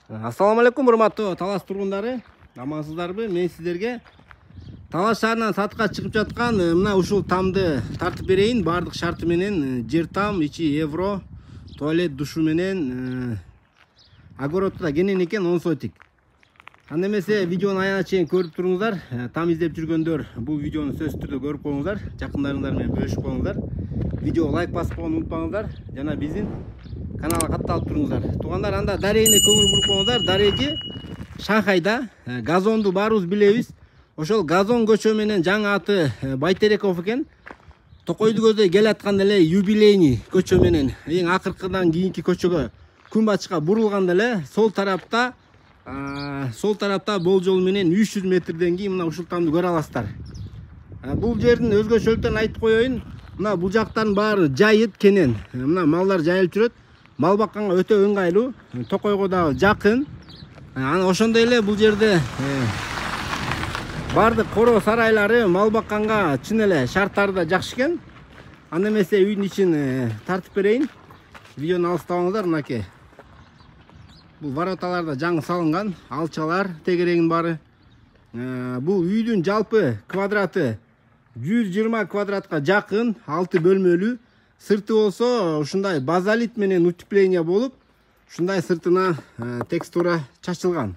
Assalamu алейкум, урматтуу Талас тургундары. Амансыздарбы? Мен сиздерге Талас шаарынан сатка чыгып жаткан мына ушул тамды тартып берейин. Бардык шарты менен жер там, ичи евро, туалет, душу менен огородда кенен экен 10 сотик. Анда эмесе видеону аягына чейин көрүп туруңуздар. Там издеп жүргөндөр бул видеону сөзсүз түрдө көрүп коюңуздар. Жакындарыңдар менен бөлүшүп коюңуздар. Видео лайк басып койгонду унутпаңыздар. Жана биздин каналга катталып туруңуздар. Туугандар, анда дарегине көңүл буруп коюңуздар. Дареги Шанхайда, газонду баарыбыз билебиз. Ошол газон көчө менен жаңы аты Байтереков экен. Токойду көздөй келатканда эле юбилейный көчө менен эң акыркыдан кийинки көчөгө күнбатышка бурулганда эле сол тарапта болжол менен 300 метрден кийин мына ушул тамды көрө аласыздар. Бул жердин өзгөчөлүктөрүн айтып коеюн. Мына бул жактардын баары жайыт кенен. Мына малдар жайылып жүрөт. Мал бакканга өтө ыңгайлуу. Токойго дагы жакын. Ана ошондой эле бул жерде бардык коро сарайлары мал бакканга чын эле шарттары да жакшы экен. Анда эмесе үйдүн ичин тартып берейин. Видеону алыстабаңыздар, мынакей. Бул вороталар да жаңы салынган, алчалар, тегерегин бары. Бул үйдүн жалпы квадраты 120 квадратка жакын, 6 бөлмөлүү. Сырты болсо ушундай базалит менен утепление болуп, ушундай сыртына текстура чачылган.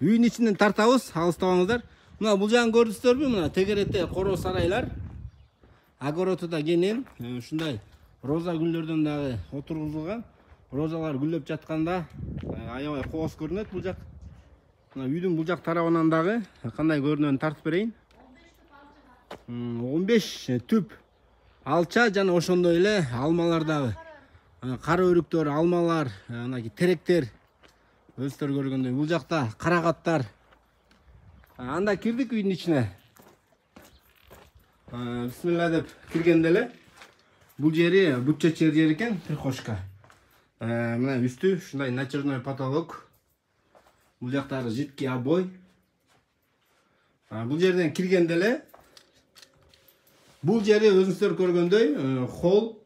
Үйдүн ичинен тартабыз, алыстабаңыздар. Мына бул жагын көрдүңүздөрбү? Мына тегеретте коро сарайлар. Огородуда кенен ушундай роза гүлдөрдөн дагы отургузулган. Розалар гүлдөп жатканда аябай кооз көрүнөт бул жак. Мына үйдүн бул жак тарабынан дагы кандай көрүнөтүн тартып берейин. 15 түп алча жана ошондой эле алмалар дагы. Кара өрүктөр, алмалар, мынакей теректер. Өздөрү көргөндөй бул жакта карагаттар. Анда кирдик үйдүн ичине. Бисмилла деп киргенде эле бул жери бутчачер жер экен, прихожка. Мына үстү ушундай начерной потолок. Бул жактары жидкий обой. Бул жерден киргенде эле бул жери өзүңүздөр көргөндөй холл,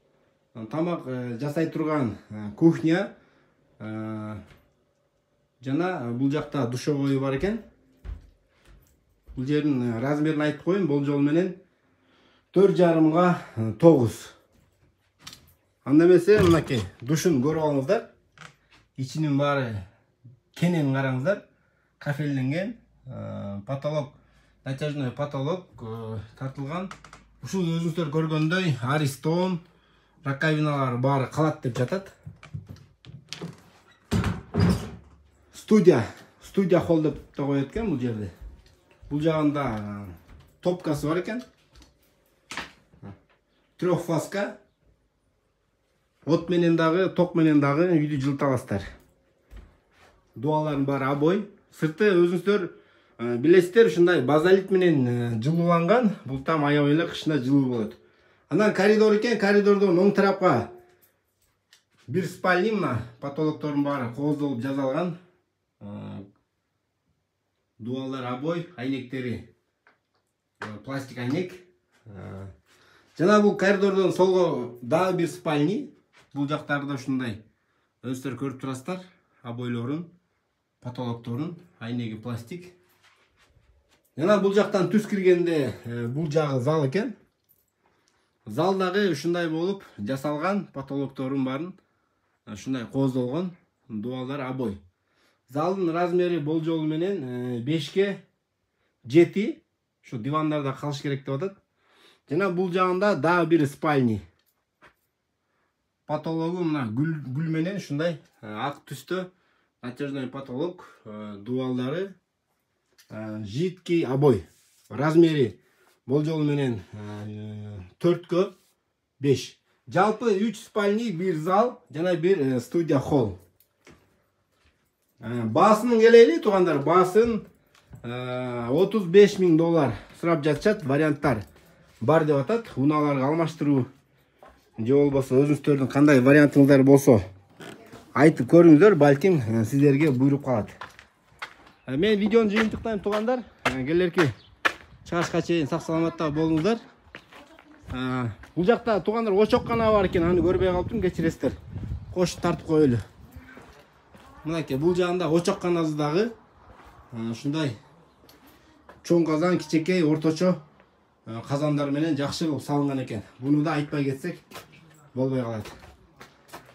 тамак жасай турган кухня, жана бул жакта душевой бар экен. Бул жердин размерин айтып коеюн, болжол менен 4,5 га 9. Анда эмесе мынакей душун көрүп алыңыздар. Ичинин баары кенен караңыздар. Кафелленген, потолок, натяжной потолок тартылган. Ушул өзүңүздөр көргөндөй аристон, раковиналар баары калат деп жатат. Студия холл деп да коет экен бул жерде. Бул жагында топкасы бар экен. Трехфазка. От менен дагы, ток менен дагы үйдү жылыта аласыздар. Дуалардын баары обой. Сырты өзүңүздөр билесиздер, ушундай базалит менен жылууланган. Бул там аябай эле кышында жылуу болот. Андан коридор экен, коридордон оң тарапка бир спальня, мына потолоктордун баары кооздолуп жасалган. Дуалар обой, айнектери пластик айнек. Жана бул коридордон солго дагы бир спальня. Бул жактарда ушундай өздөрү көрүп турасыздар. Обойлорун, потолокторун, айнеги пластик. Жана бул жактан түз киргенде бул жагы зал экен. Зал дагы ушундай болуп жасалган, потолокторун барын ушундай кооздолгон, дуалдар обой. Залдын размери болжол менен 5ке 7. Şu divanlarda kalış керек деп атат. Жана бул жагында дагы бир спальня. Потологу мына гүл менен ушундай ак түстө натяжной потолок, дуалдары, жидкий обой. Размери болжол менен 4ке 5. Жалпы 3 спальня, бир зал жана бир студия холл. Баасын келели туугандар, баасын $35,000 сурап жатышат, варианттар бар деп атат. Унааларга алмаштыруу же болбосо өзүңүздөрдүн кандай вариантыңыздар болсо айтып көрүңүздөр, балким сиздерге буйруп калат. Мен видеону жыйынтыктайм туугандар. Келерки чыгышка чейин сак саламатта болуңуздар. Бул жакта туугандар очок гана бар экен, аны көрбөй калыптым, кечиресиздер. Кош тартып коелу. Мынакей бул жагында очок каназы дагы ушундай чоң казан, кичекей, орточо казандар менен жакшы кылып салынган экен. Буну да айтпай кетсек болбой калат.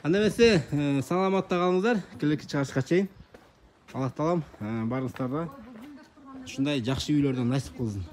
Анда эмесе саламатта калыңыздар. Келеки чыгышка чейин Аллах таалам барыңыздарга ушундай жакшы үйлөрдөн насип кылсын.